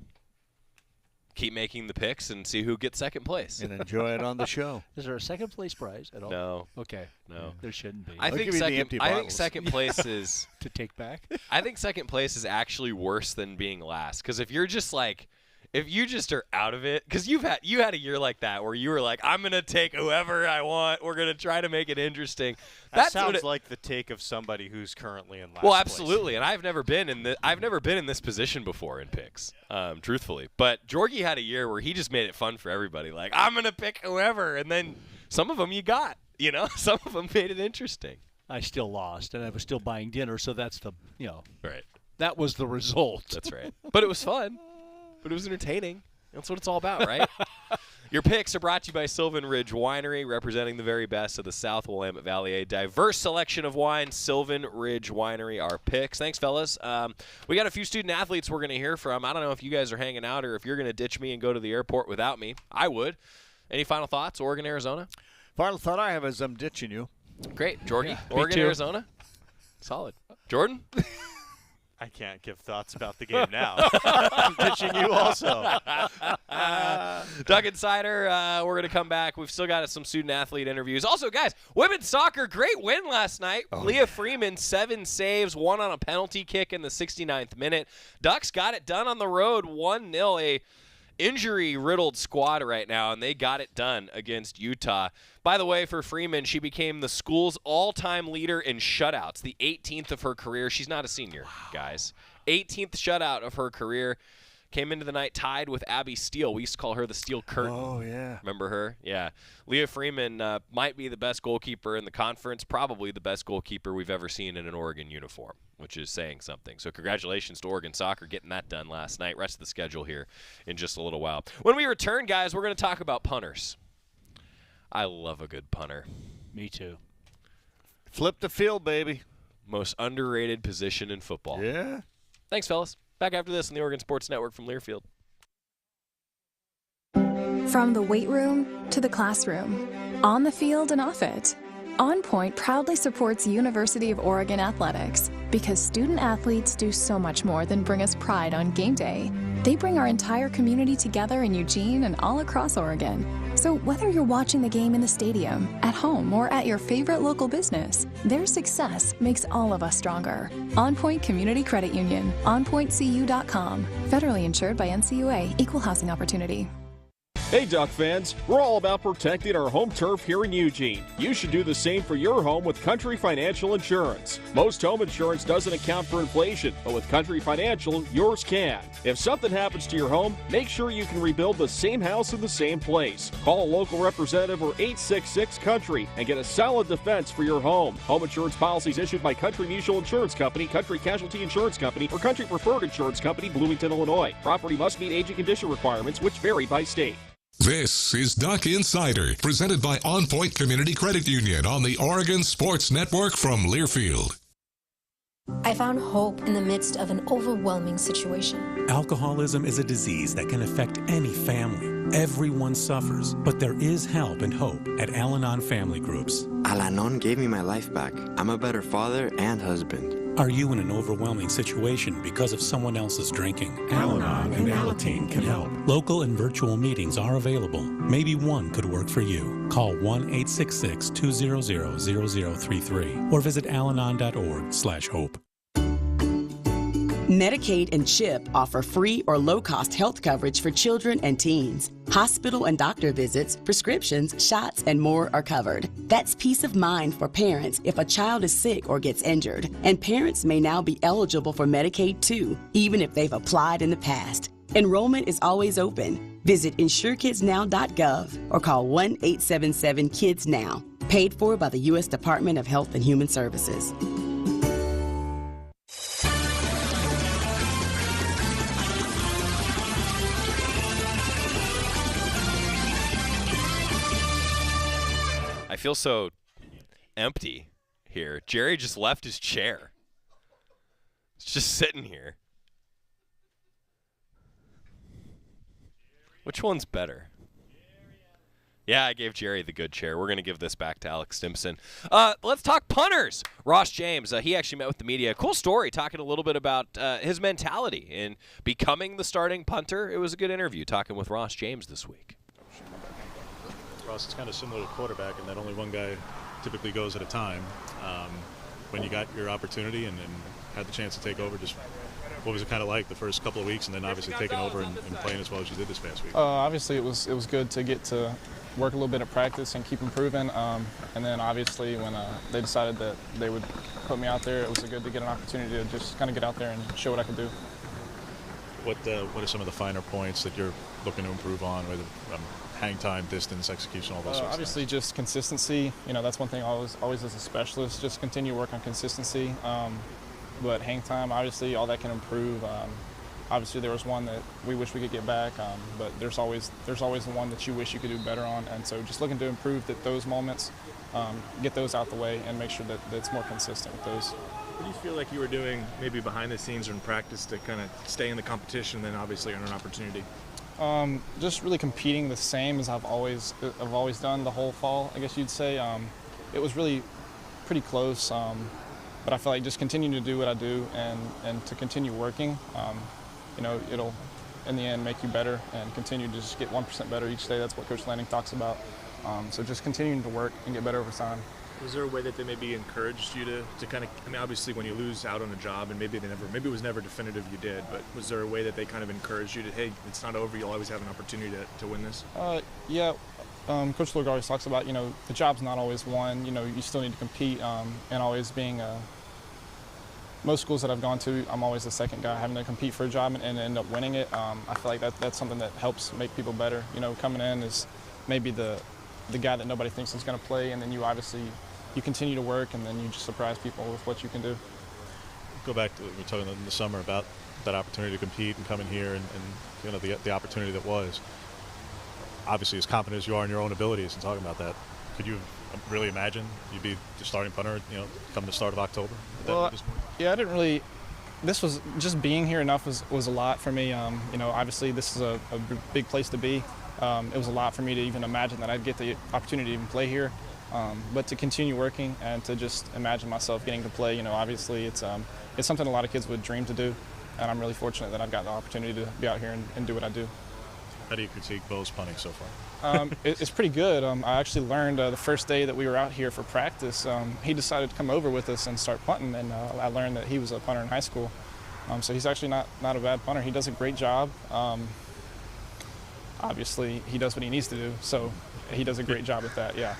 keep making the picks and see who gets second place. And enjoy it on the show. Is there a second place prize at all? No. Okay. No. There shouldn't be. I think second place is to take back. I think second place is actually worse than being last, because if you're just like, if you just are out of it, because you had a year like that where you were like, I'm gonna take whoever I want. We're gonna try to make it interesting. That sounds like the take of somebody who's currently in last Well, place. absolutely, and I've never been in this position before in picks, truthfully. But Jorgie had a year where he just made it fun for everybody. Like, I'm gonna pick whoever, and then some of them you got, some of them made it interesting. I still lost, and I was still buying dinner, so that's the, right. That was the result. That's right. But it was fun. But it was entertaining. That's what it's all about, right? Your picks are brought to you by Sylvan Ridge Winery, representing the very best of the South Willamette Valley. A diverse selection of wine. Sylvan Ridge Winery, our picks. Thanks, fellas. We got a few student athletes we're going to hear from. I don't know if you guys are hanging out or if you're going to ditch me and go to the airport without me. I would. Any final thoughts? Oregon, Arizona? Final thought I have is I'm ditching you. Great. Jorgie? Yeah, Oregon, Arizona? Solid. Jordan? I can't give thoughts about the game now. I'm ditching you also. Duck Insider, we're going to come back. We've still got some student-athlete interviews. Also, guys, women's soccer, great win last night. Leah Freeman, 7 saves, 1 on a penalty kick in the 69th minute. Ducks got it done on the road, 1-0, a injury-riddled squad right now, and they got it done against Utah. By the way, for Freeman, she became the school's all-time leader in shutouts, the 18th of her career. She's not a senior, guys. 18th shutout of her career. Came into the night tied with Abby Steele. We used to call her the Steel Curtain. Oh, yeah. Remember her? Yeah. Leah Freeman might be the best goalkeeper in the conference, probably the best goalkeeper we've ever seen in an Oregon uniform, which is saying something. So congratulations to Oregon Soccer getting that done last night. Rest of the schedule here in just a little while. When we return, guys, we're going to talk about punters. I love a good punter. Me too. Flip the field, baby. Most underrated position in football. Yeah. Thanks, fellas. Back after this on the Oregon Sports Network from Learfield. From the weight room to the classroom, on the field and off it, On Point proudly supports University of Oregon athletics because student athletes do so much more than bring us pride on game day. They bring our entire community together in Eugene and all across Oregon. So whether you're watching the game in the stadium, at home, or at your favorite local business, their success makes all of us stronger. On Point Community Credit Union, onpointcu.com. Federally insured by NCUA, Equal Housing Opportunity. Hey Duck fans, we're all about protecting our home turf here in Eugene. You should do the same for your home with Country Financial Insurance. Most home insurance doesn't account for inflation, but with Country Financial, yours can. If something happens to your home, make sure you can rebuild the same house in the same place. Call a local representative or 866-COUNTRY and get a solid defense for your home. Home insurance policies issued by Country Mutual Insurance Company, Country Casualty Insurance Company, or Country Preferred Insurance Company, Bloomington, Illinois. Property must meet age and condition requirements, which vary by state. This is Duck Insider, presented by On Point Community Credit Union on the Oregon Sports Network from Learfield. I found hope in the midst of an overwhelming situation. Alcoholism is a disease that can affect any family. Everyone suffers, but there is help and hope at Al-Anon Family Groups. Al-Anon gave me my life back. I'm a better father and husband. Are you in an overwhelming situation because of someone else's drinking? Al-Anon and Alateen can help. Local and virtual meetings are available. Maybe one could work for you. Call 1-866-200-0033 or visit alanon.org/hope. Medicaid and CHIP offer free or low-cost health coverage for children and teens. Hospital and doctor visits, prescriptions, shots, and more are covered. That's peace of mind for parents if a child is sick or gets injured. And parents may now be eligible for Medicaid too, even if they've applied in the past. Enrollment is always open. Visit insurekidsnow.gov or call 1-877-KIDS-NOW. Paid for by the U.S. Department of Health and Human Services. I feel so empty here. Jerry just left his chair. It's just sitting here. Which one's better? Yeah, I gave Jerry the good chair. We're going to give this back to Alex Stimson. Let's talk punters. Ross James, he actually met with the media. Cool story, talking a little bit about his mentality in becoming the starting punter. It was a good interview talking with Ross James this week. Ross, it's kind of similar to quarterback in that only one guy typically goes at a time. When you got your opportunity and had the chance to take over, just what was it kind of like the first couple of weeks, and then obviously taking over and playing as well as you did this past week? Obviously, it was good to get to work a little bit at practice and keep improving. And then obviously when they decided that they would put me out there, it was good to get an opportunity to just kind of get out there and show what I could do. What are some of the finer points that you're looking to improve on, whether hang time, distance, execution, all those sorts obviously of things? Just consistency. That's one thing always as a specialist, just continue to work on consistency. But hang time, obviously all that can improve. Obviously there was one that we wish we could get back, but there's always the one that you wish you could do better on. And so just looking to improve those moments, get those out the way and make sure that it's more consistent with those. What do you feel like you were doing maybe behind the scenes or in practice to kind of stay in the competition and then obviously earn an opportunity? Just really competing the same as I've always done the whole fall, I guess you'd say. It was really pretty close, but I feel like just continuing to do what I do and to continue working, it'll in the end make you better and continue to just get 1% better each day. That's what Coach Lanning talks about. So just continuing to work and get better over time. Was there a way that they maybe encouraged you to kind of, obviously when you lose out on a job and maybe it was never definitive you did, but was there a way that they kind of encouraged you to, hey, it's not over, you'll always have an opportunity to win this? Yeah. Coach Lurg always talks about, the job's not always won, you still need to compete, and always being most schools that I've gone to, I'm always the second guy having to compete for a job and end up winning it. I feel like that's something that helps make people better. Coming in is maybe the guy that nobody thinks is going to play, and then you continue to work, and then you just surprise people with what you can do. Go back to what you were talking in the summer about that opportunity to compete and come in here and the opportunity that was. Obviously, as confident as you are in your own abilities and talking about that, could you really imagine you'd be the starting punter, come the start of October? Yeah, I didn't really. This was just being here enough was a lot for me. Obviously this is a big place to be. It was a lot for me to even imagine that I'd get the opportunity to even play here. But to continue working and to just imagine myself getting to play, obviously it's something a lot of kids would dream to do, and I'm really fortunate that I've got the opportunity to be out here and do what I do. How do you critique Bo's punting so far? It's pretty good. I actually learned the first day that we were out here for practice, he decided to come over with us and start punting, and I learned that he was a punter in high school. So he's actually not a bad punter. He does a great job. Obviously, he does what he needs to do, so he does a great job at that, yeah.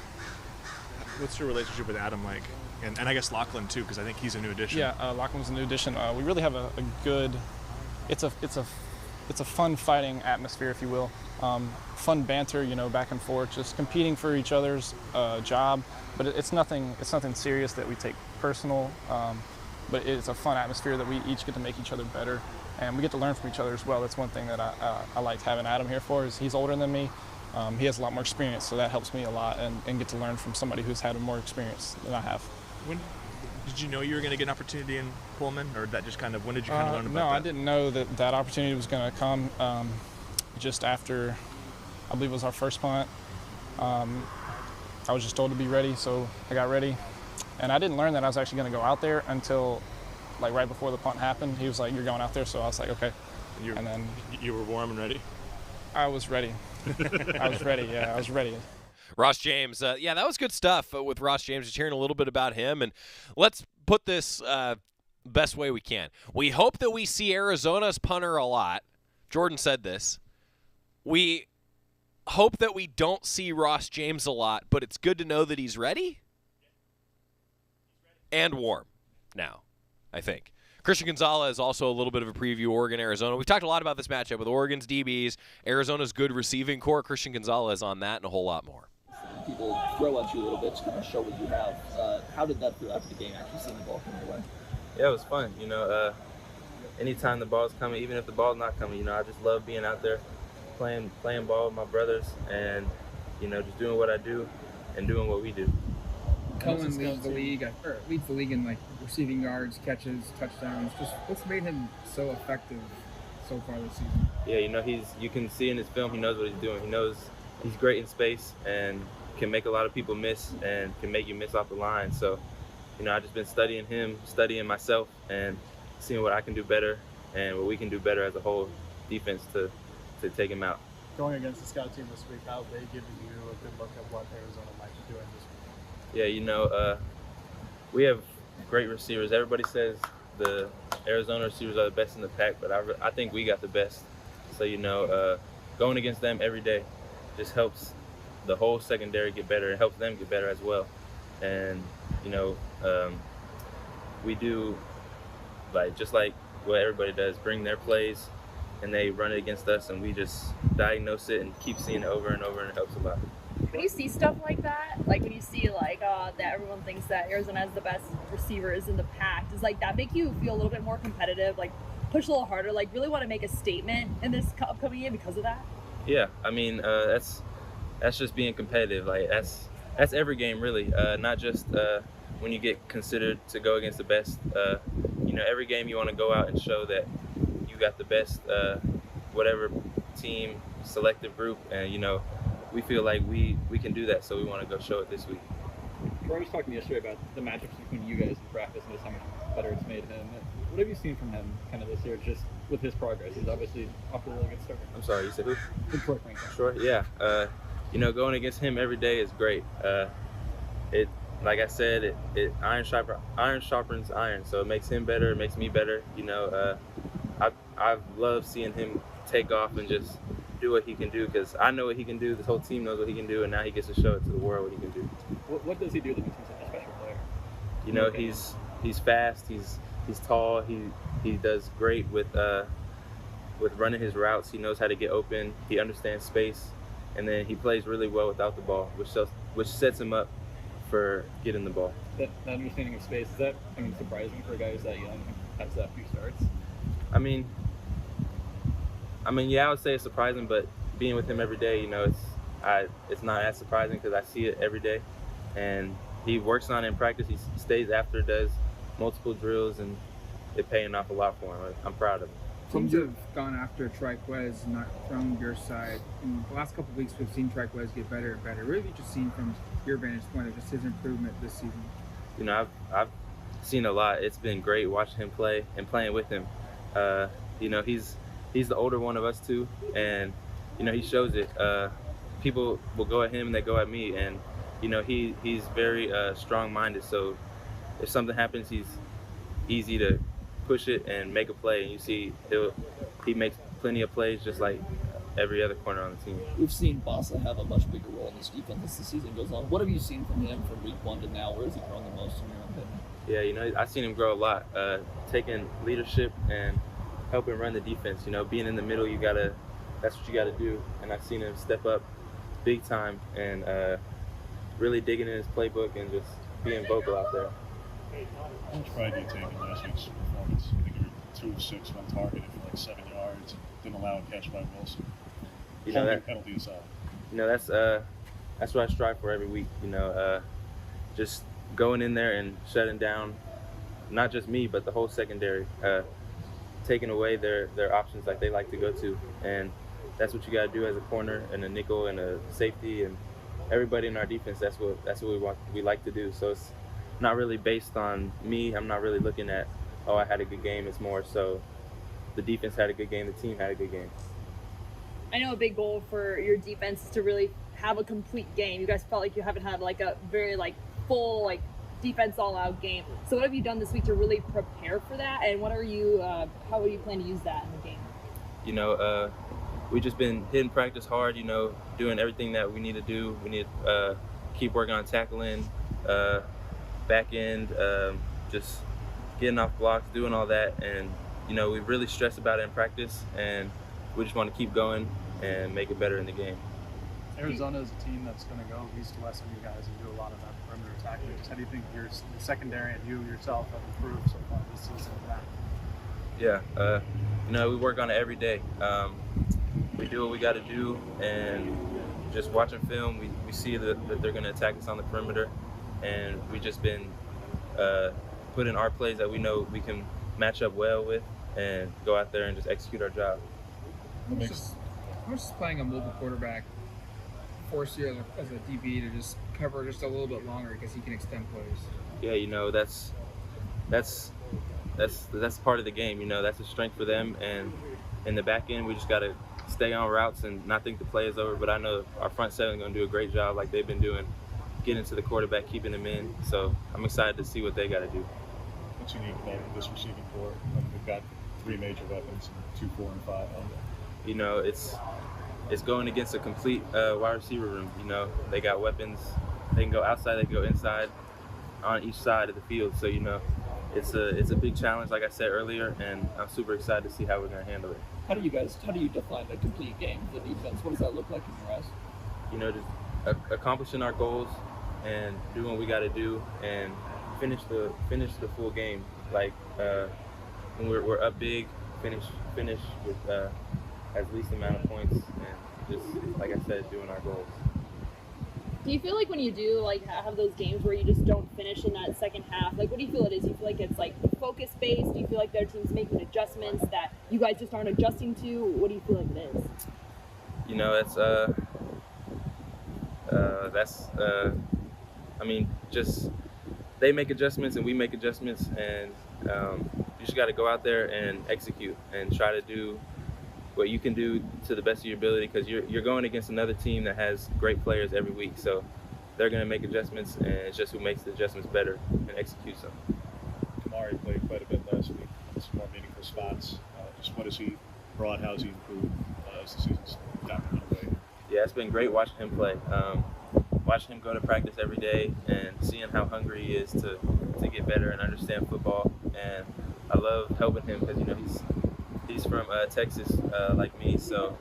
What's your relationship with Adam like? And I guess Lachlan too, because I think he's a new addition. Yeah, Lachlan's a new addition. We really have a good. It's a fun fighting atmosphere, if you will. Fun banter, back and forth, just competing for each other's job. But it's nothing serious that we take personal. But it's a fun atmosphere that we each get to make each other better, and we get to learn from each other as well. That's one thing that I liked having Adam here for. Is he's older than me. He has a lot more experience, so that helps me a lot, and get to learn from somebody who's had more experience than I have. When did you know you were going to get an opportunity in Pullman, or that just when did you kind of learn about that? No, I didn't know that opportunity was going to come just after, I believe it was our first punt. I was just told to be ready, so I got ready. And I didn't learn that I was actually going to go out there until right before the punt happened. He was like, "You're going out there," so I was like, "Okay." And then you were warm and ready? I was ready. I was ready, yeah, I was ready. Ross James, that was good stuff with Ross James. Just hearing a little bit about him, and let's put this best way we can. We hope that we see Arizona's punter a lot. Jordan said this. We hope that we don't see Ross James a lot, but it's good to know that he's ready and warm now, I think. Christian Gonzalez, also a little bit of a preview, Oregon-Arizona. We've talked a lot about this matchup with Oregon's DBs, Arizona's good receiving core, Christian Gonzalez on that, and a whole lot more. People throw at you a little bit to kind of show what you have. How did that feel after the game, actually seeing the ball come your way? Yeah, it was fun. Anytime the ball's coming, even if the ball's not coming, I just love being out there playing ball with my brothers and, just doing what I do and doing what we do. Cohen leads the league in like receiving yards, catches, touchdowns. Just what's made him so effective so far this season? Yeah, you can see in his film, he knows what he's doing. He knows he's great in space and can make a lot of people miss and can make you miss off the line. So, I've just been studying him, studying myself, and seeing what I can do better and what we can do better as a whole defense to take him out. Going against the scout team this week, how have they given you a good look at what Arizona might be doing this week? Yeah, we have great receivers. Everybody says the Arizona receivers are the best in the pack, but I think we got the best. So, going against them every day just helps the whole secondary get better. It helps them get better as well. And, we do, just like what everybody does, bring their plays, and they run it against us, and we just diagnose it and keep seeing it over and over, and it helps a lot. When you see stuff like that, like when you see that everyone thinks that Arizona has the best receivers in the pack, does that make you feel a little bit more competitive, push a little harder, really want to make a statement in this upcoming year because of that? Yeah, that's just being competitive. That's every game really, not just when you get considered to go against the best. Every game you want to go out and show that you got the best, whatever team, selective group, and we feel like we can do that, so we want to go show it this week. Jordan was talking yesterday about the matchups between you guys in practice and just how much better it's made him. What have you seen from him kind of this year, just with his progress? He's obviously off to a really good start. I'm sorry, you said who? Detroit Franklin. Sure, yeah. Going against him every day is great. Like I said, iron sharpens iron, so it makes him better, it makes me better. I've loved seeing him take off and just do what he can do, because I know what he can do, this whole team knows what he can do, and now he gets to show it to the world what he can do. What does he do that makes him such a special player? He's fast, he's tall, he does great with running his routes. He knows how to get open, he understands space, and then he plays really well without the ball, which sets him up for getting the ball. That understanding of space, is that surprising for a guy who's that young and has that few starts? Yeah, I would say it's surprising, but being with him every day, it's not as surprising because I see it every day, and he works on it in practice. He stays after, does multiple drills, and it's paying off a lot for him. I'm proud of him. Teams have gone after Triquez, not from your side. In the last couple of weeks, we've seen Triquez get better and better. What have you just seen from your vantage point of just his improvement this season? I've seen a lot. It's been great watching him play and playing with him. He's the older one of us too, and he shows it. People will go at him and they go at me, and he's very strong-minded. So if something happens, he's easy to push it and make a play. And you see, he makes plenty of plays just like every other corner on the team. We've seen Bassa have a much bigger role in this defense as the season goes on. What have you seen from him from week 1 to now? Where has he grown the most in your opinion? Yeah, I've seen him grow a lot, taking leadership and helping run the defense. Being in the middle, that's what you gotta do. And I've seen him step up big time and really digging in his playbook and just being vocal out there. How much pride do you take in last week's performance? I think you were 2 of 6 when targeted for 7 yards and didn't allow a catch by Wilson. That penalty aside. That's what I strive for every week. Just going in there and shutting down, not just me, but the whole secondary, taking away their options like they like to go to, and that's what you got to do as a corner and a nickel and a safety and everybody in our defense. That's what we like to do. So it's not really based on me. I'm not really looking at, I had a good game. It's more so the defense had a good game, the team had a good game. I know a big goal for your defense is to really have a complete game. You guys felt like you haven't had a very full defense all-out game. So what have you done this week to really prepare for that, and how are you planning to use that in the game? You know, we've just been hitting practice hard, you know, doing everything that we need to do. We need to keep working on tackling, back end, just getting off blocks, doing all that. And, you know, we really stress about it in practice, and we just want to keep going and make it better in the game. Arizona is a team that's going to go east to west on you guys and do a lot of that perimeter attacking. How do you think your secondary and you yourself have improved so far this season for that? Yeah, you know, we work on it every day. We do what we got to do, and just watching film, we see that they're going to attack us on the perimeter, and we just been putting our plays that we know we can match up well with and go out there and just execute our job. How much does playing a mobile quarterback force you as a DB to just cover just a little bit longer because he can extend plays? Yeah, you know, that's part of the game. You know, that's a strength for them, and in the back end, we just got to stay on routes and not think the play is over. But I know our front seven is going to do a great job, like they've been doing, getting to the quarterback, keeping him in. So I'm excited to see what they got to do. What's unique about this receiving corps? They've got 3 major weapons, 2, 4, and 5. You know, it's going against a complete wide receiver room. You know, they got weapons. They can go outside, they can go inside, on each side of the field. So, you know, it's a big challenge, like I said earlier, and I'm super excited to see how we're going to handle it. How do you define a complete game for the defense? What does that look like in your eyes? You know, just accomplishing our goals and doing what we got to do and finish the full game. Like when we're up big, finish with as least amount of points, and just like I said, doing our goals. Do you feel like when you do like have those games where you just don't finish in that second half, like what do you feel it is? Do you feel like it's like focus based? Do you feel like their team's making adjustments that you guys just aren't adjusting to? What do you feel like it is? You know, I mean, just they make adjustments and we make adjustments, and you just got to go out there and execute and try to do what you can do to the best of your ability, because you're going against another team that has great players every week. So they're going to make adjustments, and it's just who makes the adjustments better and executes them. Kamari played quite a bit last week in some more meaningful spots. Just what has he brought? How has he improved as the season's gotten underway? Yeah, it's been great watching him play. Watching him go to practice every day and seeing how hungry he is to get better and understand football. And I love helping him because, you know, he's from Texas like me, so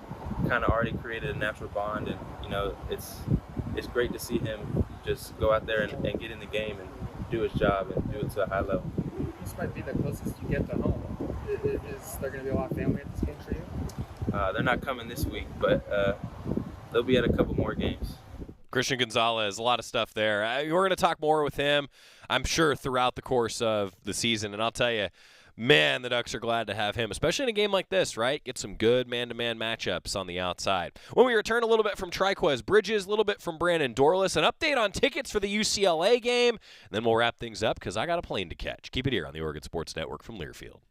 kind of already created a natural bond. And, you know, it's great to see him just go out there and get in the game and do his job and do it to a high level. This might be the closest you get to home. Is there going to be a lot of family at this game for you? They're not coming this week, but they'll be at a couple more games. Christian Gonzalez, a lot of stuff there. We're going to talk more with him, I'm sure, throughout the course of the season. And I'll tell you, man, the Ducks are glad to have him, especially in a game like this, right? Get some good man-to-man matchups on the outside. When we return, a little bit from Triquez Bridges, a little bit from Brandon Dorless, an update on tickets for the UCLA game, and then we'll wrap things up because I got a plane to catch. Keep it here on the Oregon Sports Network from Learfield.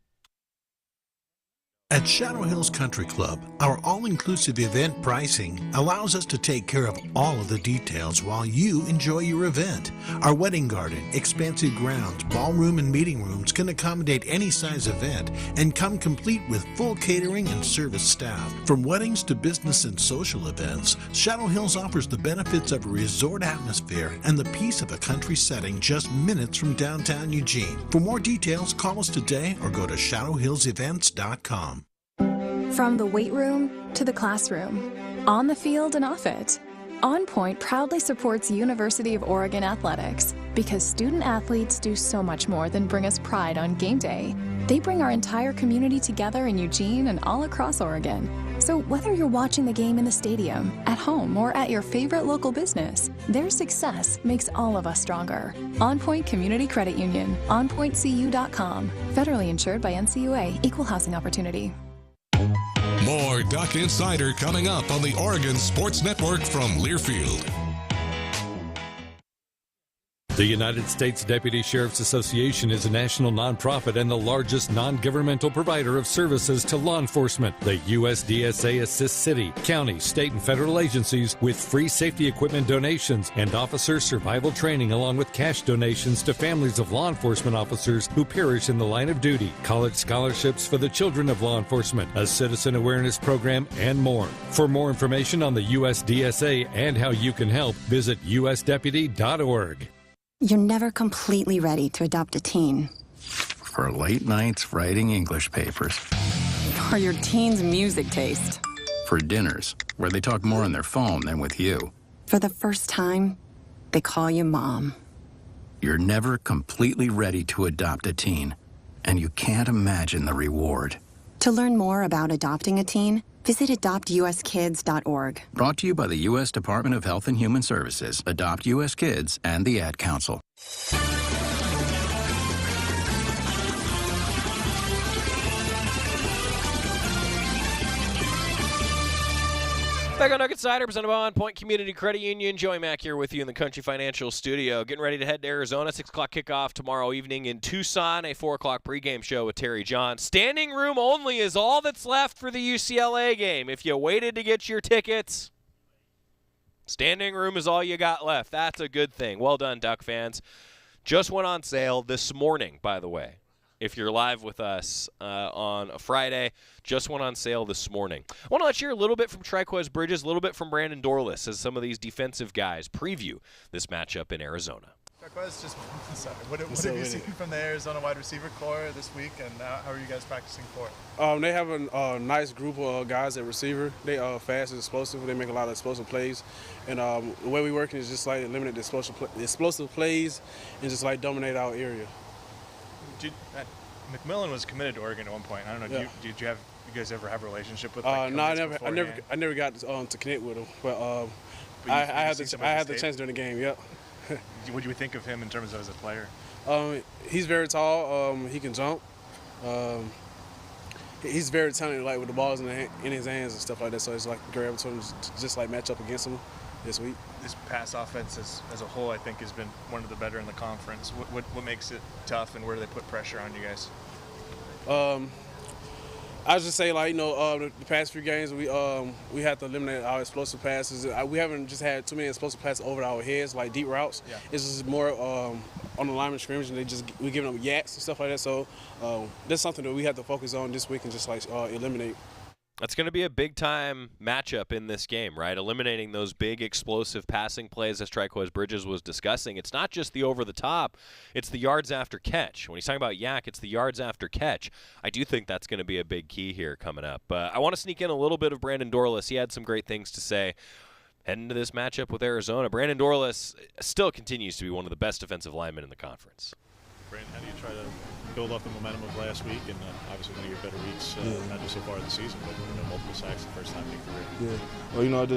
At Shadow Hills Country Club, our all-inclusive event pricing allows us to take care of all of the details while you enjoy your event. Our wedding garden, expansive grounds, ballroom, and meeting rooms can accommodate any size event and come complete with full catering and service staff. From weddings to business and social events, Shadow Hills offers the benefits of a resort atmosphere and the peace of a country setting just minutes from downtown Eugene. For more details, call us today or go to shadowhillsevents.com. From the weight room to the classroom, on the field and off it, On Point proudly supports University of Oregon athletics because student athletes do so much more than bring us pride on game day. They bring our entire community together in Eugene and all across Oregon. So whether you're watching the game in the stadium, at home, or at your favorite local business, their success makes all of us stronger. On Point Community Credit Union, onpointcu.com. Federally insured by NCUA, Equal Housing Opportunity. More Duck Insider coming up on the Oregon Sports Network from Learfield. The United States Deputy Sheriff's Association is a national nonprofit and the largest non-governmental provider of services to law enforcement. The USDSA assists city, county, state, and federal agencies with free safety equipment donations and officer survival training, along with cash donations to families of law enforcement officers who perish in the line of duty, college scholarships for the children of law enforcement, a citizen awareness program, and more. For more information on the USDSA and how you can help, visit usdeputy.org. You're never completely ready to adopt a teen. For late nights writing English papers. For your teen's music taste. For dinners where they talk more on their phone than with you. For the first time, they call you mom. You're never completely ready to adopt a teen, and you can't imagine the reward. To learn more about adopting a teen, visit adoptuskids.org. Brought to you by the U.S. Department of Health and Human Services, Adopt U.S. Kids, and the Ad Council. Back on Nuggets Insider, presented by On Point Community Credit Union. Joey Mack here with you in the Country Financial Studio. Getting ready to head to Arizona. 6 o'clock kickoff tomorrow evening in Tucson. A 4 o'clock pregame show with Terry John. Standing room only is all that's left for the UCLA game. If you waited to get your tickets, standing room is all you got left. That's a good thing. Well done, Duck fans. Just went on sale this morning, by the way. If you're live with us on a Friday, just went on sale this morning. I want to let you hear a little bit from Triquez Bridges, a little bit from Brandon Dorless as some of these defensive guys preview this matchup in Arizona. Triquez, just sorry, what have you seen from the Arizona wide receiver core this week, and how are you guys practicing for it? They have a nice group of guys at receiver. They are fast and explosive. They make a lot of explosive plays. And the way we working is just like eliminate the explosive plays and just like dominate our area. McMillan was committed to Oregon at one point. I don't know. Yeah. Did you guys ever have a relationship with? No, I never got to connect with him. But I had the chance during the game. Yep. What do you think of him in terms of as a player? He's very tall. He can jump. He's very talented, like with the balls in his hands and stuff like that. So it's like great opportunity to just like match up against him this week. This pass offense as a whole, I think, has been one of the better in the conference. What makes it tough, and where do they put pressure on you guys? I just say, like, the past few games we had to eliminate our explosive passes. We haven't just had too many explosive passes over our heads, like deep routes. Yeah. It's just more on the lineman scrimmage, and we're giving them yaks and stuff like that. So that's something that we have to focus on this week and just like eliminate. That's going to be a big-time matchup in this game, right? Eliminating those big, explosive passing plays, as Triquez Bridges was discussing. It's not just the over-the-top. It's the yards after catch. When he's talking about yak, it's the yards after catch. I do think that's going to be a big key here coming up. I want to sneak in a little bit of Brandon Dorless. He had some great things to say heading into this matchup with Arizona. Brandon Dorless still continues to be one of the best defensive linemen in the conference. Brandon, how do you try to build off the momentum of last week and obviously one of your better weeks, not just so far in the season, but multiple sacks the first time in your career? Yeah. Well,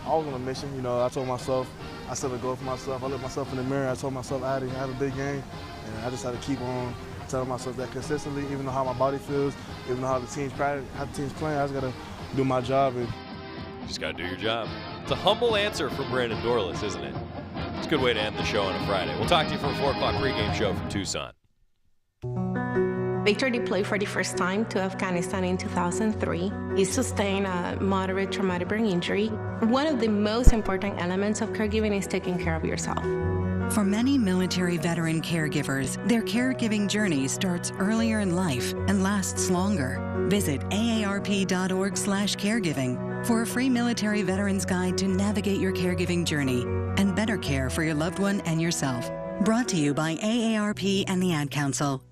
I was on a mission. I told myself, I set a goal for myself. I looked myself in the mirror. I told myself I had a big game, and I just had to keep on telling myself that consistently, even though how my body feels, even though how the team's playing, I just got to do my job. You just got to do your job. It's a humble answer from Brandon Dorless, isn't it? It's a good way to end the show on a Friday. We'll talk to you for a 4 o'clock pregame show from Tucson. Victor deployed for the first time to Afghanistan in 2003. He sustained a moderate traumatic brain injury. One of the most important elements of caregiving is taking care of yourself. For many military veteran caregivers, their caregiving journey starts earlier in life and lasts longer. Visit aarp.org/caregiving for a free military veterans guide to navigate your caregiving journey and better care for your loved one and yourself. Brought to you by AARP and the Ad Council.